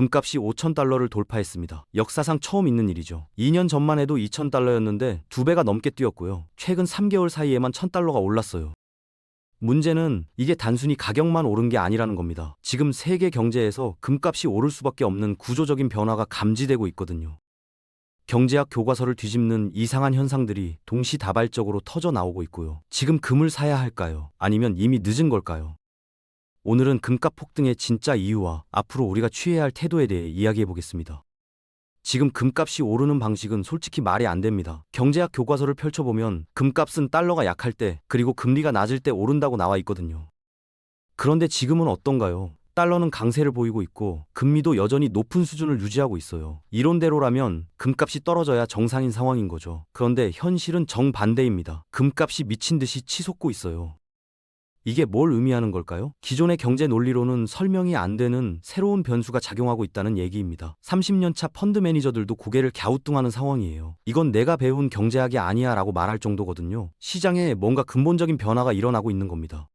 금값이 5,000달러를 돌파했습니다. 역사상 처음 있는 일이죠. 2년 전만 해도 2,000달러였는데 2배가 넘게 뛰었고요. 최근 3개월 사이에만 1,000달러가 올랐어요. 문제는 이게 단순히 가격만 오른 게 아니라는 겁니다. 지금 세계 경제에서 금값이 오를 수밖에 없는 구조적인 변화가 감지되고 있거든요. 경제학 교과서를 뒤집는 이상한 현상들이 동시다발적으로 터져 나오고 있고요. 지금 금을 사야 할까요? 아니면 이미 늦은 걸까요? 오늘은 금값 폭등의 진짜 이유와 앞으로 우리가 취해야 할 태도에 대해 이야기해 보겠습니다. 지금 금값이 오르는 방식은 솔직히 말이 안 됩니다. 경제학 교과서를 펼쳐보면 금값은 달러가 약할 때 그리고 금리가 낮을 때 오른다고 나와 있거든요. 그런데 지금은 어떤가요? 달러는 강세를 보이고 있고 금리도 여전히 높은 수준을 유지하고 있어요. 이론대로라면 금값이 떨어져야 정상인 상황인 거죠. 그런데 현실은 정반대입니다. 금값이 미친 듯이 치솟고 있어요. 이게 뭘 의미하는 걸까요? 기존의 경제 논리로는 설명이 안 되는 새로운 변수가 작용하고 있다는 얘기입니다. 30년차 펀드 매니저들도 고개를 갸우뚱하는 상황이에요. 이건 내가 배운 경제학이 아니야 라고 말할 정도거든요. 시장에 뭔가 근본적인 변화가 일어나고 있는 겁니다.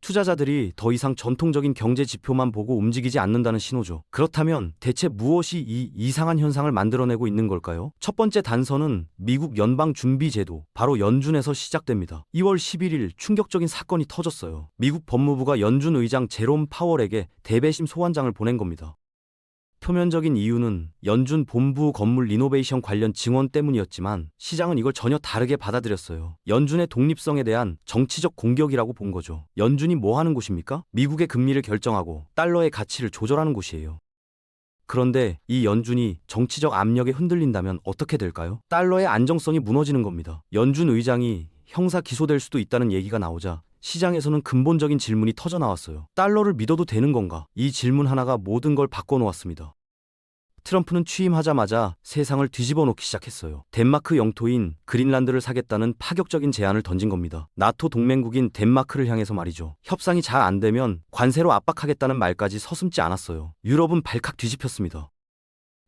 투자자들이 더 이상 전통적인 경제 지표만 보고 움직이지 않는다는 신호죠. 그렇다면 대체 무엇이 이 이상한 현상을 만들어내고 있는 걸까요? 첫 번째 단서는 미국 연방준비제도, 바로 연준에서 시작됩니다. 2월 11일 충격적인 사건이 터졌어요. 미국 법무부가 연준 의장 제롬 파월에게 대배심 소환장을 보낸 겁니다. 표면적인 이유는 연준 본부 건물 리노베이션 관련 증언 때문이었지만 시장은 이걸 전혀 다르게 받아들였어요. 연준의 독립성에 대한 정치적 공격이라고 본 거죠. 연준이 뭐 하는 곳입니까? 미국의 금리를 결정하고 달러의 가치를 조절하는 곳이에요. 그런데 이 연준이 정치적 압력에 흔들린다면 어떻게 될까요? 달러의 안정성이 무너지는 겁니다. 연준 의장이 형사 기소될 수도 있다는 얘기가 나오자 시장에서는 근본적인 질문이 터져 나왔어요. 달러를 믿어도 되는 건가? 이 질문 하나가 모든 걸 바꿔놓았습니다. 트럼프는 취임하자마자 세상을 뒤집어 놓기 시작했어요. 덴마크 영토인 그린란드를 사겠다는 파격적인 제안을 던진 겁니다. 나토 동맹국인 덴마크를 향해서 말이죠. 협상이 잘 안 되면 관세로 압박하겠다는 말까지 서슴지 않았어요. 유럽은 발칵 뒤집혔습니다.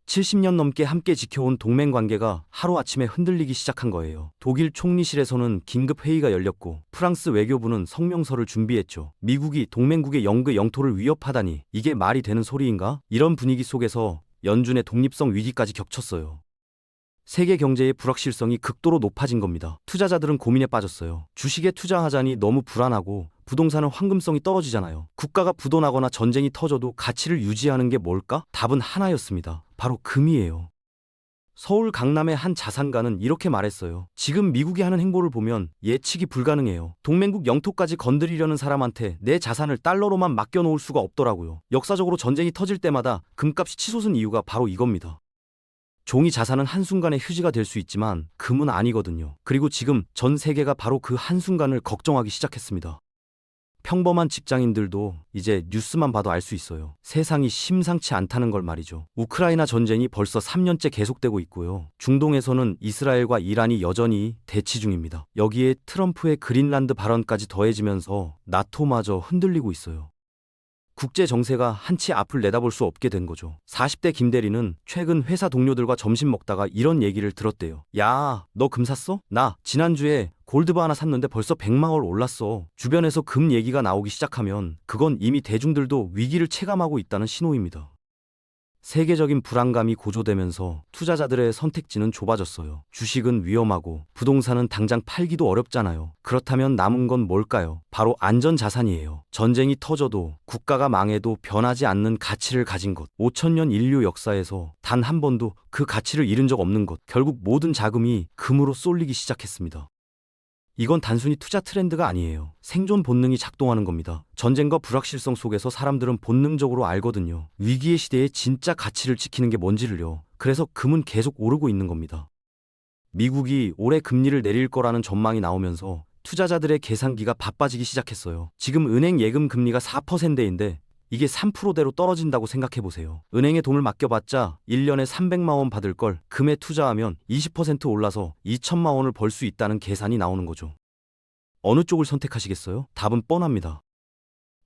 70년 넘게 함께 지켜온 동맹 관계가 하루아침에 흔들리기 시작한 거예요. 독일 총리실에서는 긴급 회의가 열렸고 프랑스 외교부는 성명서를 준비했죠. 미국이 동맹국의 영토를 위협하다니 이게 말이 되는 소리인가? 이런 분위기 속에서 연준의 독립성 위기까지 겹쳤어요. 세계 경제의 불확실성이 극도로 높아진 겁니다. 투자자들은 고민에 빠졌어요. 주식에 투자하자니 너무 불안하고 부동산은 황금성이 떨어지잖아요. 국가가 부도나거나 전쟁이 터져도 가치를 유지하는 게 뭘까? 답은 하나였습니다. 바로 금이에요. 서울 강남의 한 자산가는 이렇게 말했어요. 지금 미국이 하는 행보를 보면 예측이 불가능해요. 동맹국 영토까지 건드리려는 사람한테 내 자산을 달러로만 맡겨놓을 수가 없더라고요. 역사적으로 전쟁이 터질 때마다 금값이 치솟은 이유가 바로 이겁니다. 종이 자산은 한순간에 휴지가 될 수 있지만 금은 아니거든요. 그리고 지금 전 세계가 바로 그 한순간을 걱정하기 시작했습니다. 평범한 직장인들도 이제 뉴스만 봐도 알 수 있어요. 세상이 심상치 않다는 걸 말이죠. 우크라이나 전쟁이 벌써 3년째 계속되고 있고요. 중동에서는 이스라엘과 이란이 여전히 대치 중입니다. 여기에 트럼프의 그린란드 발언까지 더해지면서 나토마저 흔들리고 있어요. 국제 정세가 한치 앞을 내다볼 수 없게 된 거죠. 40대 김대리는 최근 회사 동료들과 점심 먹다가 이런 얘기를 들었대요. 야, 너 금 샀어? 나 지난주에 골드바 하나 샀는데 벌써 100만 원 올랐어. 주변에서 금 얘기가 나오기 시작하면 그건 이미 대중들도 위기를 체감하고 있다는 신호입니다. 세계적인 불안감이 고조되면서 투자자들의 선택지는 좁아졌어요. 주식은 위험하고 부동산은 당장 팔기도 어렵잖아요. 그렇다면 남은 건 뭘까요? 바로 안전자산이에요. 전쟁이 터져도 국가가 망해도 변하지 않는 가치를 가진 것. 5천년 인류 역사에서 단 한 번도 그 가치를 잃은 적 없는 것. 결국 모든 자금이 금으로 쏠리기 시작했습니다. 이건 단순히 투자 트렌드가 아니에요. 생존 본능이 작동하는 겁니다. 전쟁과 불확실성 속에서 사람들은 본능적으로 알거든요. 위기의 시대에 진짜 가치를 지키는 게 뭔지를요. 그래서 금은 계속 오르고 있는 겁니다. 미국이 올해 금리를 내릴 거라는 전망이 나오면서 투자자들의 계산기가 바빠지기 시작했어요. 지금 은행 예금 금리가 4%인데 이게 3%대로 떨어진다고 생각해보세요. 은행에 돈을 맡겨봤자 1년에 300만 원 받을 걸 금에 투자하면 20% 올라서 2천만 원을 벌 수 있다는 계산이 나오는 거죠. 어느 쪽을 선택하시겠어요? 답은 뻔합니다.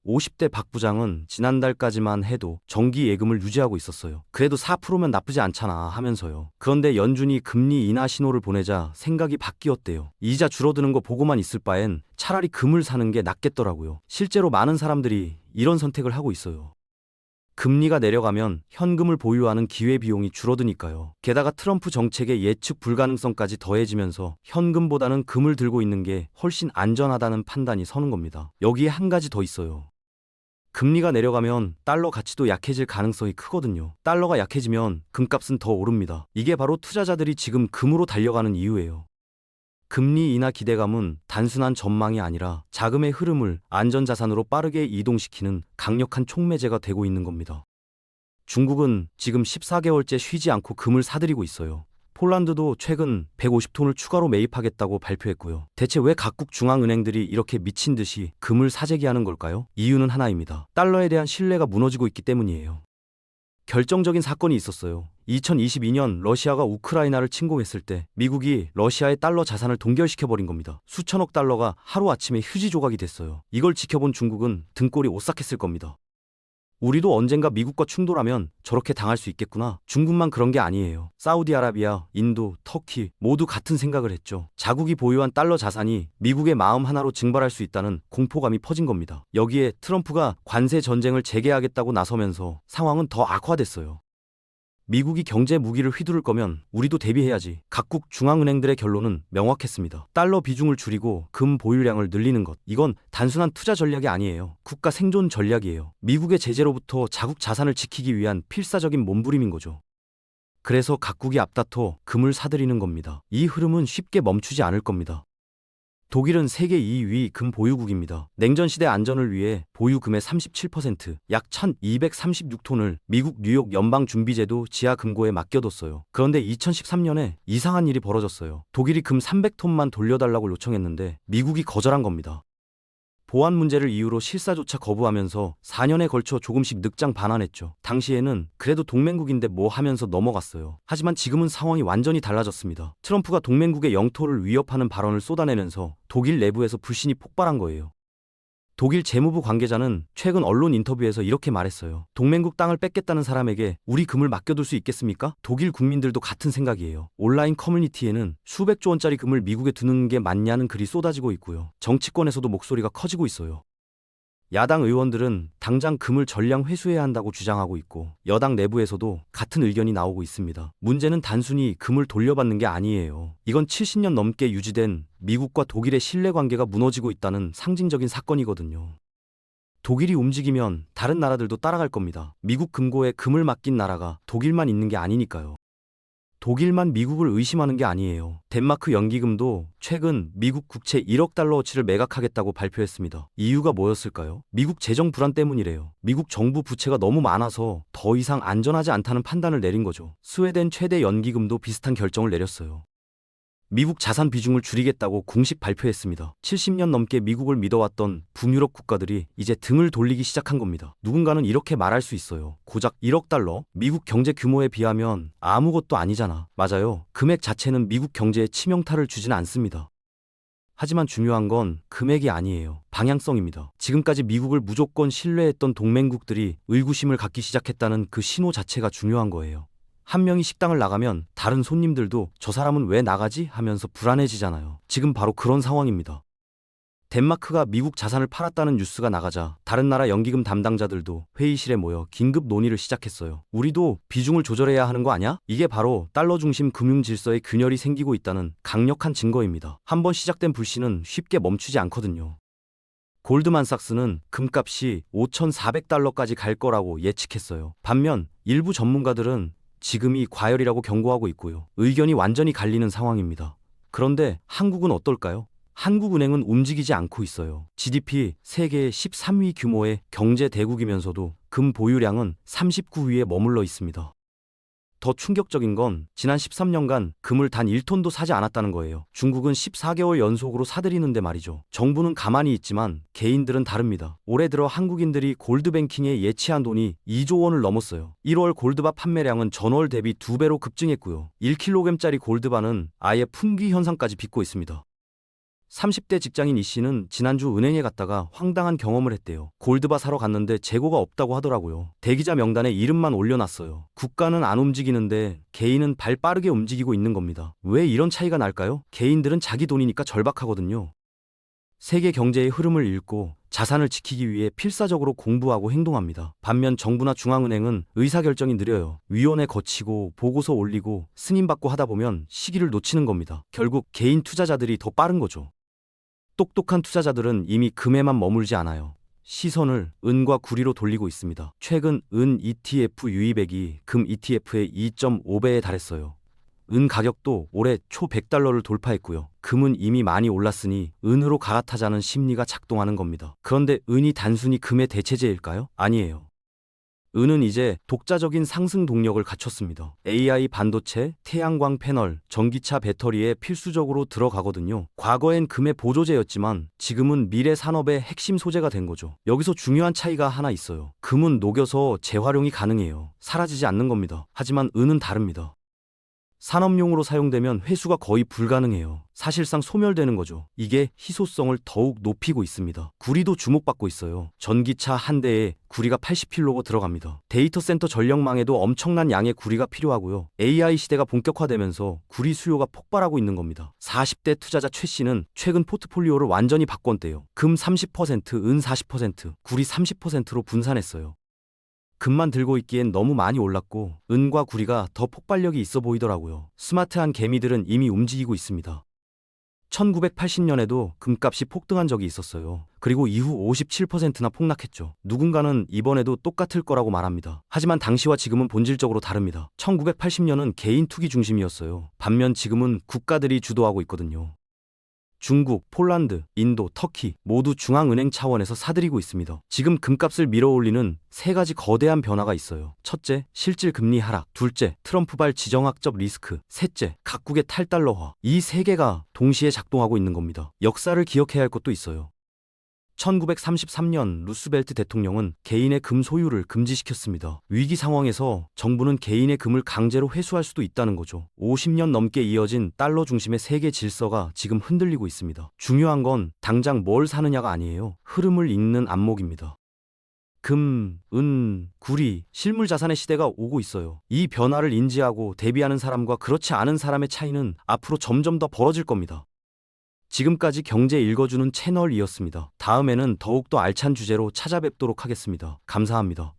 50대 박 부장은 지난달까지만 해도 정기 예금을 유지하고 있었어요. 그래도 4%면 나쁘지 않잖아 하면서요. 그런데 연준이 금리 인하 신호를 보내자 생각이 바뀌었대요. 이자 줄어드는 거 보고만 있을 바엔 차라리 금을 사는 게 낫겠더라고요. 실제로 많은 사람들이 이런 선택을 하고 있어요. 금리가 내려가면 현금을 보유하는 기회비용이 줄어드니까요. 게다가 트럼프 정책의 예측 불가능성까지 더해지면서 현금보다는 금을 들고 있는 게 훨씬 안전하다는 판단이 서는 겁니다. 여기에 한 가지 더 있어요. 금리가 내려가면 달러 가치도 약해질 가능성이 크거든요. 달러가 약해지면 금값은 더 오릅니다. 이게 바로 투자자들이 지금 금으로 달려가는 이유예요. 금리 인하 기대감은 단순한 전망이 아니라 자금의 흐름을 안전자산으로 빠르게 이동시키는 강력한 촉매제가 되고 있는 겁니다. 중국은 지금 14개월째 쉬지 않고 금을 사들이고 있어요. 폴란드도 최근 150톤을 추가로 매입하겠다고 발표했고요. 대체 왜 각국 중앙은행들이 이렇게 미친 듯이 금을 사재기하는 걸까요? 이유는 하나입니다. 달러에 대한 신뢰가 무너지고 있기 때문이에요. 결정적인 사건이 있었어요. 2022년 러시아가 우크라이나를 침공했을 때 미국이 러시아의 달러 자산을 동결시켜버린 겁니다. 수천억 달러가 하루아침에 휴지 조각이 됐어요. 이걸 지켜본 중국은 등골이 오싹했을 겁니다. 우리도 언젠가 미국과 충돌하면 저렇게 당할 수 있겠구나. 중국만 그런 게 아니에요. 사우디아라비아, 인도, 터키 모두 같은 생각을 했죠. 자국이 보유한 달러 자산이 미국의 마음 하나로 증발할 수 있다는 공포감이 퍼진 겁니다. 여기에 트럼프가 관세 전쟁을 재개하겠다고 나서면서 상황은 더 악화됐어요. 미국이 경제 무기를 휘두를 거면 우리도 대비해야지. 각국 중앙은행들의 결론은 명확했습니다. 달러 비중을 줄이고 금 보유량을 늘리는 것. 이건 단순한 투자 전략이 아니에요. 국가 생존 전략이에요. 미국의 제재로부터 자국 자산을 지키기 위한 필사적인 몸부림인 거죠. 그래서 각국이 앞다퉈 금을 사들이는 겁니다. 이 흐름은 쉽게 멈추지 않을 겁니다. 독일은 세계 2위 금 보유국입니다. 냉전시대 안전을 위해 보유금의 37%, 약 1236톤을 미국 뉴욕 연방준비제도 지하금고에 맡겨뒀어요. 그런데 2013년에 이상한 일이 벌어졌어요. 독일이 금 300톤만 돌려달라고 요청했는데 미국이 거절한 겁니다. 보안 문제를 이유로 실사조차 거부하면서 4년에 걸쳐 조금씩 늑장 반환했죠. 당시에는 그래도 동맹국인데 뭐 하면서 넘어갔어요. 하지만 지금은 상황이 완전히 달라졌습니다. 트럼프가 동맹국의 영토를 위협하는 발언을 쏟아내면서 독일 내부에서 불신이 폭발한 거예요. 독일 재무부 관계자는 최근 언론 인터뷰에서 이렇게 말했어요. 동맹국 땅을 뺏겠다는 사람에게 우리 금을 맡겨둘 수 있겠습니까? 독일 국민들도 같은 생각이에요. 온라인 커뮤니티에는 수백조 원짜리 금을 미국에 두는 게 맞냐는 글이 쏟아지고 있고요. 정치권에서도 목소리가 커지고 있어요. 야당 의원들은 당장 금을 전량 회수해야 한다고 주장하고 있고 여당 내부에서도 같은 의견이 나오고 있습니다. 문제는 단순히 금을 돌려받는 게 아니에요. 이건 70년 넘게 유지된 미국과 독일의 신뢰관계가 무너지고 있다는 상징적인 사건이거든요. 독일이 움직이면 다른 나라들도 따라갈 겁니다. 미국 금고에 금을 맡긴 나라가 독일만 있는 게 아니니까요. 독일만 미국을 의심하는 게 아니에요. 덴마크 연기금도 최근 미국 국채 1억 달러어치를 매각하겠다고 발표했습니다. 이유가 뭐였을까요? 미국 재정 불안 때문이래요. 미국 정부 부채가 너무 많아서 더 이상 안전하지 않다는 판단을 내린 거죠. 스웨덴 최대 연기금도 비슷한 결정을 내렸어요. 미국 자산 비중을 줄이겠다고 공식 발표했습니다. 70년 넘게 미국을 믿어왔던 북유럽 국가들이 이제 등을 돌리기 시작한 겁니다. 누군가는 이렇게 말할 수 있어요. 고작 1억 달러? 미국 경제 규모에 비하면 아무것도 아니잖아. 맞아요. 금액 자체는 미국 경제에 치명타를 주지는 않습니다. 하지만 중요한 건 금액이 아니에요. 방향성입니다. 지금까지 미국을 무조건 신뢰했던 동맹국들이 의구심을 갖기 시작했다는 그 신호 자체가 중요한 거예요. 한 명이 식당을 나가면 다른 손님들도 저 사람은 왜 나가지? 하면서 불안해지잖아요. 지금 바로 그런 상황입니다. 덴마크가 미국 자산을 팔았다는 뉴스가 나가자 다른 나라 연기금 담당자들도 회의실에 모여 긴급 논의를 시작했어요. 우리도 비중을 조절해야 하는 거 아냐? 이게 바로 달러 중심 금융 질서에 균열이 생기고 있다는 강력한 증거입니다. 한번 시작된 불씨는 쉽게 멈추지 않거든요. 골드만삭스는 금값이 5,400달러까지 갈 거라고 예측했어요. 반면 일부 전문가들은 지금이 과열이라고 경고하고 있고요. 의견이 완전히 갈리는 상황입니다. 그런데 한국은 어떨까요? 한국은행은 움직이지 않고 있어요. GDP 세계 13위 규모의 경제 대국이면서도 금 보유량은 39위에 머물러 있습니다. 더 충격적인 건 지난 13년간 금을 단 1톤도 사지 않았다는 거예요. 중국은 14개월 연속으로 사들이는데 말이죠. 정부는 가만히 있지만 개인들은 다릅니다. 올해 들어 한국인들이 골드뱅킹에 예치한 돈이 2조 원을 넘었어요. 1월 골드바 판매량은 전월 대비 2배로 급증했고요. 1kg짜리 골드바는 아예 품귀 현상까지 빚고 있습니다. 30대 직장인 이 씨는 지난주 은행에 갔다가 황당한 경험을 했대요. 골드바 사러 갔는데 재고가 없다고 하더라고요. 대기자 명단에 이름만 올려놨어요. 국가는 안 움직이는데 개인은 발 빠르게 움직이고 있는 겁니다. 왜 이런 차이가 날까요? 개인들은 자기 돈이니까 절박하거든요. 세계 경제의 흐름을 읽고 자산을 지키기 위해 필사적으로 공부하고 행동합니다. 반면 정부나 중앙은행은 의사결정이 느려요. 위원회 거치고 보고서 올리고 승인받고 하다 보면 시기를 놓치는 겁니다. 결국 개인 투자자들이 더 빠른 거죠. 똑똑한 투자자들은 이미 금에만 머물지 않아요. 시선을 은과 구리로 돌리고 있습니다. 최근 은 ETF 유입액이 금 ETF의 2.5배에 달했어요. 은 가격도 올해 초 100달러를 돌파했고요. 금은 이미 많이 올랐으니 은으로 갈아타자는 심리가 작동하는 겁니다. 그런데 은이 단순히 금의 대체제일까요? 아니에요. 은은 이제 독자적인 상승 동력을 갖췄습니다. AI 반도체, 태양광 패널, 전기차 배터리에 필수적으로 들어가거든요. 과거엔 금의 보조제였지만 지금은 미래 산업의 핵심 소재가 된 거죠. 여기서 중요한 차이가 하나 있어요. 금은 녹여서 재활용이 가능해요. 사라지지 않는 겁니다. 하지만 은은 다릅니다. 산업용으로 사용되면 회수가 거의 불가능해요. 사실상 소멸되는 거죠. 이게 희소성을 더욱 높이고 있습니다. 구리도 주목받고 있어요. 전기차 한 대에 구리가 80kg 들어갑니다. 데이터 센터 전력망에도 엄청난 양의 구리가 필요하고요. AI 시대가 본격화되면서 구리 수요가 폭발하고 있는 겁니다. 40대 투자자 최 씨는 최근 포트폴리오를 완전히 바꿨대요. 금 30%, 은 40%, 구리 30%로 분산했어요. 금만 들고 있기엔 너무 많이 올랐고 은과 구리가 더 폭발력이 있어 보이더라고요. 스마트한 개미들은 이미 움직이고 있습니다. 1980년에도 금값이 폭등한 적이 있었어요. 그리고 이후 57%나 폭락했죠. 누군가는 이번에도 똑같을 거라고 말합니다. 하지만 당시와 지금은 본질적으로 다릅니다. 1980년은 개인 투기 중심이었어요. 반면 지금은 국가들이 주도하고 있거든요. 중국, 폴란드, 인도, 터키 모두 중앙은행 차원에서 사들이고 있습니다. 지금 금값을 밀어올리는 세 가지 거대한 변화가 있어요. 첫째, 실질 금리 하락. 둘째, 트럼프발 지정학적 리스크. 셋째, 각국의 탈달러화. 이 세 개가 동시에 작동하고 있는 겁니다. 역사를 기억해야 할 것도 있어요. 1933년 루스벨트 대통령은 개인의 금 소유를 금지시켰습니다. 위기 상황에서 정부는 개인의 금을 강제로 회수할 수도 있다는 거죠. 50년 넘게 이어진 달러 중심의 세계 질서가 지금 흔들리고 있습니다. 중요한 건 당장 뭘 사느냐가 아니에요. 흐름을 읽는 안목입니다. 금, 은, 구리, 실물 자산의 시대가 오고 있어요. 이 변화를 인지하고 대비하는 사람과 그렇지 않은 사람의 차이는 앞으로 점점 더 벌어질 겁니다. 지금까지 경제 읽어주는 채널이었습니다. 다음에는 더욱더 알찬 주제로 찾아뵙도록 하겠습니다. 감사합니다.